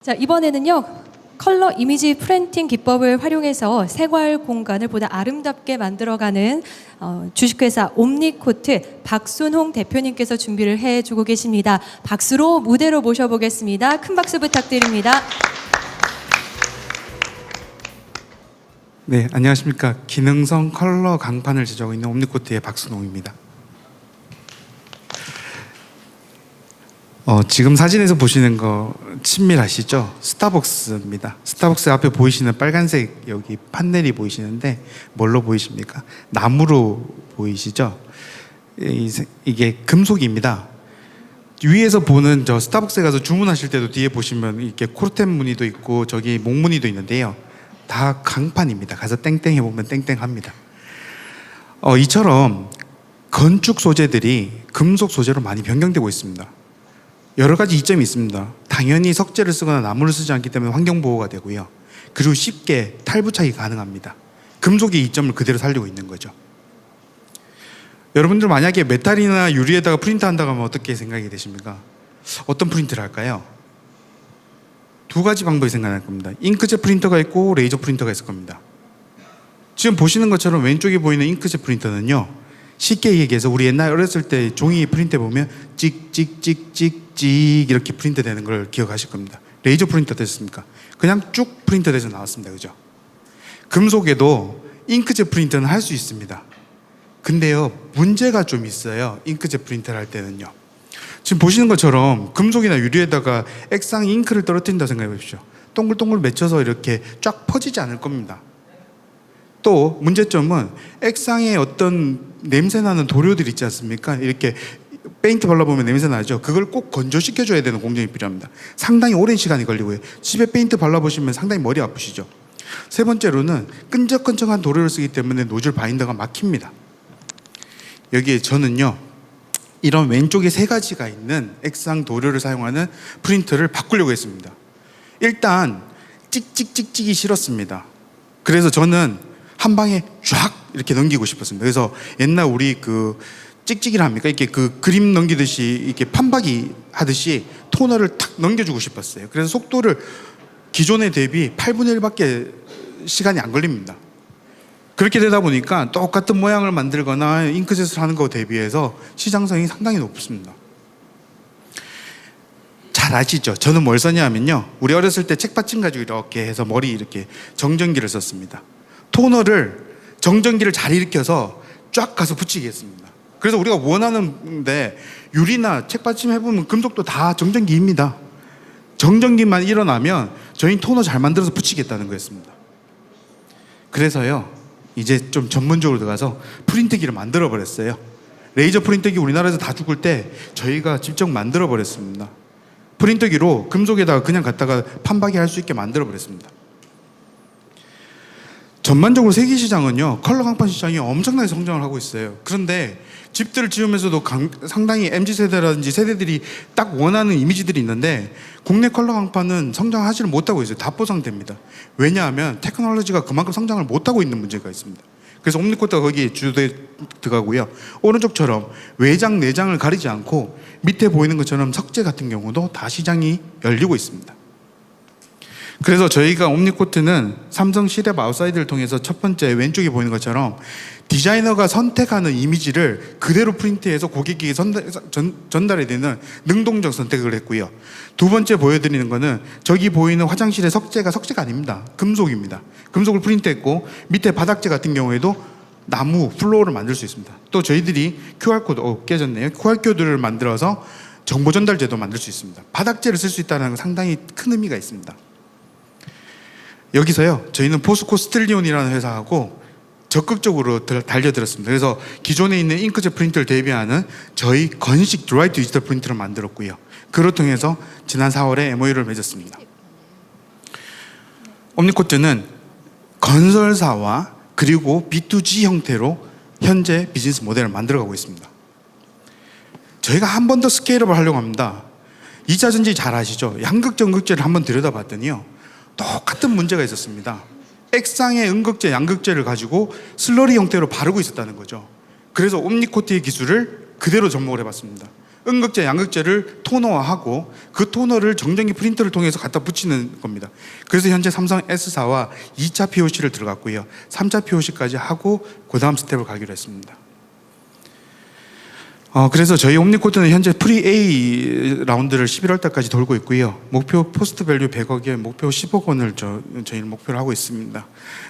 자, 이번에는요. 컬러 이미지 프린팅 기법을 활용해서 생활 공간을 보다 아름답게 만들어가는 주식회사 옴니코트 박순홍 대표님께서 준비를 해주고 계십니다. 박수로 무대로 모셔보겠습니다. 큰 박수 부탁드립니다. 네, 안녕하십니까. 기능성 컬러 강판을 제작하고 있는 옴니코트의 박순홍입니다. 지금 사진에서 보시는 거 친밀하시죠? 스타벅스입니다. 스타벅스 앞에 보이시는 빨간색 여기 판넬이 보이시는데 뭘로 보이십니까? 나무로 보이시죠? 이게 금속입니다. 위에서 보는 저 스타벅스에 가서 주문하실 때도 뒤에 보시면 이렇게 코르텐 무늬도 있고 저기 목무늬도 있는데요. 다 강판입니다. 가서 땡땡 해보면 땡땡합니다. 이처럼 건축 소재들이 금속 소재로 많이 변경되고 있습니다. 여러 가지 이점이 있습니다. 당연히 석재를 쓰거나 나무를 쓰지 않기 때문에 환경보호가 되고요. 그리고 쉽게 탈부착이 가능합니다. 금속의 이점을 그대로 살리고 있는 거죠. 여러분들 만약에 메탈이나 유리에다가 프린트 한다고 하면 어떻게 생각이 되십니까? 어떤 프린트를 할까요? 두 가지 방법이 생각날 겁니다. 잉크젯 프린터가 있고 레이저 프린터가 있을 겁니다. 지금 보시는 것처럼 왼쪽에 보이는 잉크젯 프린터는요, 쉽게 얘기해서 우리 옛날 어렸을 때 종이 프린트 보면 찍찍찍찍찍 이렇게 프린트 되는 걸 기억하실 겁니다. 레이저 프린터 됐습니까? 그냥 쭉 프린터 돼서 나왔습니다. 그죠? 금속에도 잉크젯 프린터는 할 수 있습니다. 근데요, 문제가 좀 있어요. 잉크젯 프린터를 할 때는요. 지금 보시는 것처럼 금속이나 유리에다가 액상 잉크를 떨어뜨린다 생각해 보십시오. 동글동글 맺혀서 이렇게 쫙 퍼지지 않을 겁니다. 또 문제점은 액상에 어떤 냄새나는 도료들 있지 않습니까? 이렇게 페인트 발라보면 냄새 나죠? 그걸 꼭 건조시켜줘야 되는 공정이 필요합니다. 상당히 오랜 시간이 걸리고요. 집에 페인트 발라보시면 상당히 머리 아프시죠? 세 번째로는 끈적끈적한 도료를 쓰기 때문에 노즐 바인더가 막힙니다. 여기에 저는요, 이런 왼쪽에 세 가지가 있는 액상 도료를 사용하는 프린터를 바꾸려고 했습니다. 일단 찍찍찍찍이 싫었습니다. 그래서 저는 한 방에 쫙 이렇게 넘기고 싶었습니다. 그래서 옛날 우리 그 찍찍이를 합니까? 이렇게 그 그림 넘기듯이 이렇게 판박이 하듯이 토너를 탁 넘겨주고 싶었어요. 그래서 속도를 기존에 대비 8분의 1밖에 시간이 안 걸립니다. 그렇게 되다 보니까 똑같은 모양을 만들거나 잉크젯을 하는 거 대비해서 시장성이 상당히 높습니다. 잘 아시죠? 저는 뭘 썼냐면요, 우리 어렸을 때 책받침 가지고 이렇게 해서 머리 이렇게 정전기를 썼습니다. 토너를 정전기를 잘 일으켜서 쫙 가서 붙이게 했습니다. 그래서 우리가 원하는데 유리나 책받침 해보면 금속도 다 정전기입니다. 정전기만 일어나면 저희 토너 잘 만들어서 붙이겠다는 거였습니다. 그래서요, 이제 좀 전문적으로 들어가서 프린트기를 만들어 버렸어요. 레이저 프린터기 우리나라에서 다 죽을 때 저희가 직접 만들어 버렸습니다. 프린터기로 금속에다가 그냥 갖다가 판박이 할 수 있게 만들어 버렸습니다. 전반적으로 세계 시장은요, 컬러 강판 시장이 엄청나게 성장을 하고 있어요. 그런데 집들을 지으면서도 상당히 MZ세대라든지 세대들이 딱 원하는 이미지들이 있는데 국내 컬러 강판은 성장하지를 못하고 있어요. 다 보상됩니다. 왜냐하면 테크놀로지가 그만큼 성장을 못하고 있는 문제가 있습니다. 그래서 옴니코트가 거기에 주도에 들어가고요. 오른쪽처럼 외장, 내장을 가리지 않고 밑에 보이는 것처럼 석재 같은 경우도 다 시장이 열리고 있습니다. 그래서 저희가 옴니코트는 삼성 시랩 아웃사이드를 통해서 첫 번째 왼쪽에 보이는 것처럼 디자이너가 선택하는 이미지를 그대로 프린트해서 고객에게 전달이 되는 능동적 선택을 했고요. 두 번째 보여드리는 거는 저기 보이는 화장실의 석재가 아닙니다. 금속입니다. 금속을 프린트했고 밑에 바닥재 같은 경우에도 나무, 플로어를 만들 수 있습니다. 또 저희들이 QR코드, 깨졌네요. QR코드를 만들어서 정보 전달제도 만들 수 있습니다. 바닥재를 쓸 수 있다는 건 상당히 큰 의미가 있습니다. 여기서요, 저희는 포스코 스틸리온이라는 회사하고 적극적으로 달려들었습니다. 그래서 기존에 있는 잉크젯 프린터를 대비하는 저희 건식 드라이 디지털 프린터를 만들었고요. 그를 통해서 지난 4월에 MOU를 맺었습니다. 옴니코트는 건설사와 그리고 B2G 형태로 현재 비즈니스 모델을 만들어가고 있습니다. 저희가 한 번 더 스케일업을 하려고 합니다. 2차 전지 잘 아시죠? 양극재, 음극재를 한번 들여다봤더니요, 똑같은 문제가 있었습니다. 액상의 음극재, 양극재를 가지고 슬러리 형태로 바르고 있었다는 거죠. 그래서 옴니코트의 기술을 그대로 접목을 해봤습니다. 음극재, 양극재를 토너화하고 그 토너를 정전기 프린터를 통해서 갖다 붙이는 겁니다. 그래서 현재 삼성 S사와 2차 POC를 들어갔고요. 3차 POC까지 하고 그 다음 스텝을 가기로 했습니다. 그래서 저희 옴니코드는 현재 프리 A 라운드를 11월 달까지 돌고 있고요. 목표 포스트 밸류 100억에 목표 10억 원을 저희는 목표를 하고 있습니다.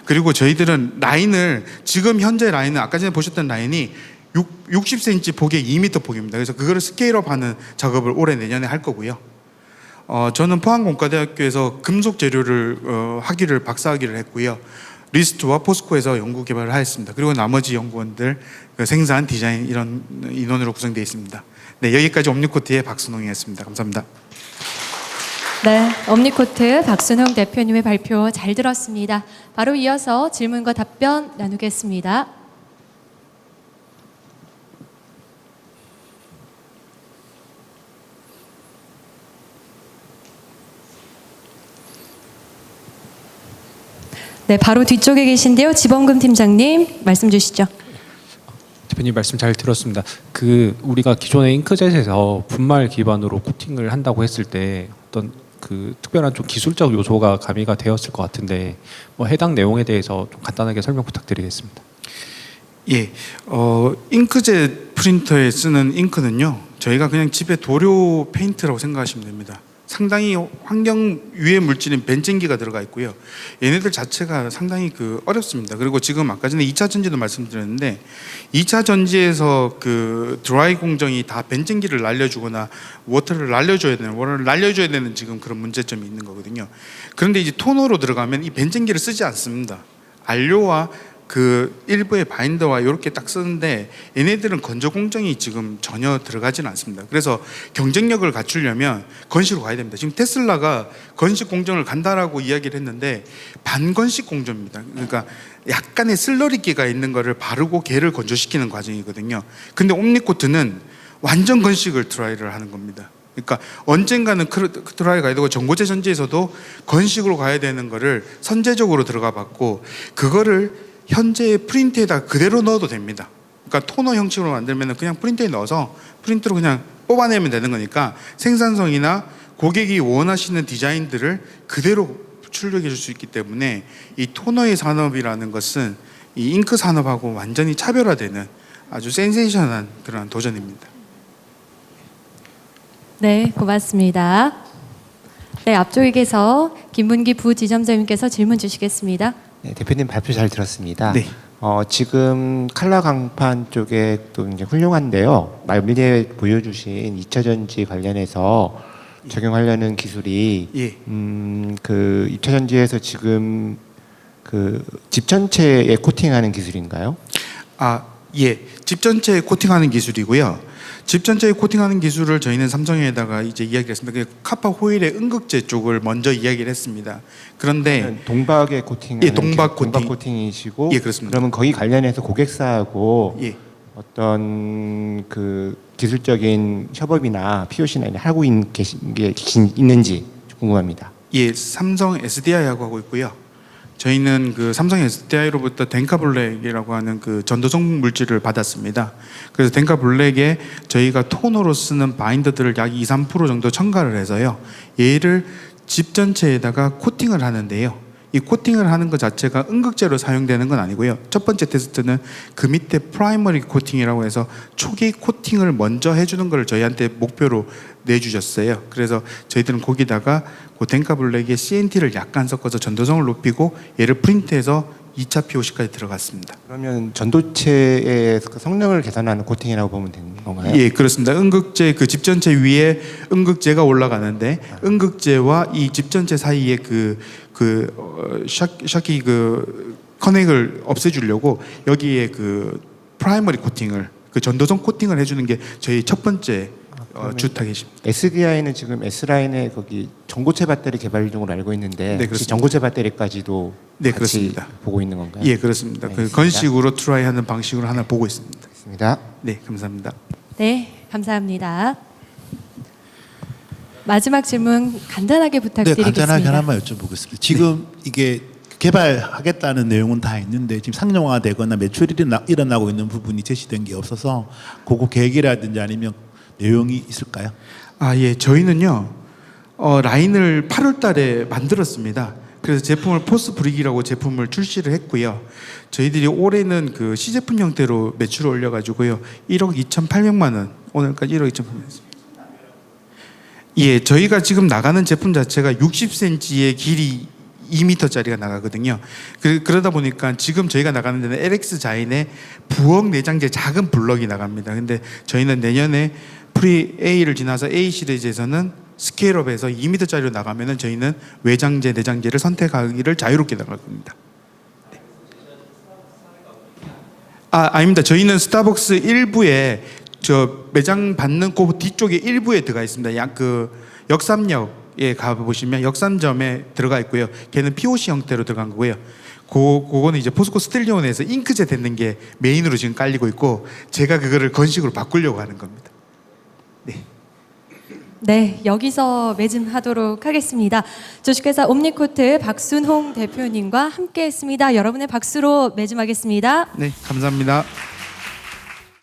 그리고 저희들은 라인을 지금 현재 라인은 아까 전에 보셨던 라인이 60cm 폭에 2m 폭입니다. 그래서 그거를 스케일업하는 작업을 올해 내년에 할 거고요. 저는 포항공과대학교에서 금속 재료를 학위를 박사학위를 했고요. 리스트와 포스코에서 연구 개발을 하였습니다. 그리고 나머지 연구원들 생산, 디자인 이런 인원으로 구성되어 있습니다. 네, 여기까지 옴니코트의 박순홍이었습니다. 감사합니다. 네, 옴니코트 박순홍 대표님의 발표 잘 들었습니다. 바로 이어서 질문과 답변 나누겠습니다. 네, 바로 뒤쪽에 계신데요. 지범금 팀장님 말씀 주시죠. 대표님 말씀 잘 들었습니다. 그 우리가 기존의 잉크젯에서 분말 기반으로 코팅을 한다고 했을 때 어떤 그 특별한 좀 기술적 요소가 가미가 되었을 것 같은데 뭐 해당 내용에 대해서 좀 간단하게 설명 부탁드리겠습니다. 예, 잉크젯 프린터에 쓰는 잉크는요, 저희가 그냥 집에 도료 페인트라고 생각하시면 됩니다. 상당히 환경 유해 물질인 벤젠기가 들어가 있고요. 얘네들 자체가 상당히 어렵습니다. 그리고 지금 아까 전에 2차 전지도 말씀드렸는데 2차 전지에서 그 드라이 공정이 다 벤젠기를 날려주거나 워터를 날려줘야 되는 지금 그런 문제점이 있는 거거든요. 그런데 이제 토너로 들어가면 이 벤젠기를 쓰지 않습니다. 안료와 그 일부의 바인더와 이렇게 딱 쓰는데 얘네들은 건조 공정이 지금 전혀 들어가지는 않습니다. 그래서 경쟁력을 갖추려면 건식으로 가야 됩니다. 지금 테슬라가 건식 공정을 간다라고 이야기를 했는데 반건식 공정입니다. 그러니까 약간의 슬러리기가 있는 거를 바르고 걔를 건조시키는 과정이거든요. 근데 옴니코트는 완전 건식을 트라이를 하는 겁니다. 그러니까 언젠가는 트라이 가야 되고 전고체 전지에서도 건식으로 가야 되는 거를 선제적으로 들어가 봤고 그거를 현재 프린트에다 그대로 넣어도 됩니다. 그러니까 토너 형식으로 만들면 그냥 프린터에 넣어서 프린터로 그냥 뽑아내면 되는 거니까 생산성이나 고객이 원하시는 디자인들을 그대로 출력해 줄 수 있기 때문에 이 토너의 산업이라는 것은 이 잉크 산업하고 완전히 차별화되는 아주 센세이션한 그런 도전입니다. 네, 고맙습니다. 네, 앞쪽에 계서 김문기 부지점장님께서 질문 주시겠습니다. 네, 대표님 발표 잘 들었습니다. 네. 지금 칼라 강판 쪽에 또 이제 훌륭한데요. 미래에 보여주신 2차 전지 관련해서 적용하려는 기술이 예. 그 2차 전지에서 지금 그 집 전체에 코팅하는 기술인가요? 예. 집 전체에 코팅하는 기술이고요. 집 전체에 코팅하는 기술을 저희는 삼성에다가 이제 이야기를 했습니다. 그 카파 호일의 음극재 쪽을 먼저 이야기를 했습니다. 그런데 동박에 코팅, 예, 동박 코팅이시고, 예, 그렇습니다. 그러면 거기 관련해서 고객사하고 예. 어떤 그 기술적인 협업이나 POC나 하고 계신 게 있는지 궁금합니다. 예, 삼성 SDI하고 하고 있고요. 저희는 그 삼성 SDI로부터 덴카블랙이라고 하는 그 전도성 물질을 받았습니다. 그래서 덴카블랙에 저희가 토너로 쓰는 바인더들을 약 2~3% 정도 첨가를 해서요. 얘를 집 전체에다가 코팅을 하는데요. 이 코팅을 하는 것 자체가 음극재로 사용되는 건 아니고요. 첫 번째 테스트는 그 밑에 프라이머리 코팅이라고 해서 초기 코팅을 먼저 해주는 걸 저희한테 목표로 내주셨어요. 그래서 저희들은 거기다가 그 덴카블랙에 CNT를 약간 섞어서 전도성을 높이고 얘를 프린트해서 2차 POC까지 들어갔습니다. 그러면 전도체의 성능을 개선하는 코팅이라고 보면 되는 건가요? 예, 그렇습니다. 음극재 그 집 전체 위에 음극재가 올라가는데 음극재와 이 집 전체 사이에 샤키 커넥을 없애주려고 여기에 그 프라이머리 코팅을 그 전도성 코팅을 해주는 게 저희 첫 번째 주 타겟입니다. SDI는 지금 S라인에 거기 전고체 배터리 개발 중으로 알고 있는데 네, 혹시 그렇습니다. 전고체 배터리까지도 네, 같이 그렇습니다. 보고 있는 건가요? 예, 그렇습니다. 그 알겠습니다. 건식으로 트라이하는 방식으로 하나 보고 있습니다. 알겠습니다. 네, 감사합니다. 네, 감사합니다. 마지막 질문 간단하게 네, 부탁드리겠습니다. 간단하게 하나만 여쭤보겠습니다. 지금 이게 개발하겠다는 내용은 다 있는데 지금 상용화되거나 매출이 일어나고 있는 부분이 제시된 게 없어서 그거 계획이라든지 아니면 내용이 있을까요? 아, 예. 저희는요, 라인을 8월 달에 만들었습니다. 그래서 제품을 포스 브릭이라고 제품을 출시를 했고요. 저희들이 올해는 그 시제품 형태로 매출을 올려가지고요. 1억 2,800만 원, 오늘까지 1억 2,800만 원. 예, 저희가 지금 나가는 제품 자체가 60cm의 길이 2m짜리가 나가거든요. 그러다 보니까 지금 저희가 나가는 데는 LX 자인의 부엌 내장재 작은 블럭이 나갑니다. 근데 저희는 내년에 프리 A를 지나서 A 시리즈에서는 스케일업에서 2m짜리로 나가면은 저희는 외장재, 내장재를 선택하기를 자유롭게 나갈 겁니다. 네. 아닙니다. 저희는 스타벅스 일부에 저 매장 받는 그 뒤쪽에 일부에 들어가 있습니다. 역삼역에 가 보시면 역삼점에 들어가 있고요. 걔는 POC 형태로 들어간 거고요. 그거는 이제 포스코 스틸리온에서 잉크젯 댔는 게 메인으로 지금 깔리고 있고 제가 그거를 건식으로 바꾸려고 하는 겁니다. 네. 네, 여기서 매짐하도록 하겠습니다. 주식회사 옴니코트 박순홍 대표님과 함께했습니다. 여러분의 박수로 매짐하겠습니다. 네, 감사합니다.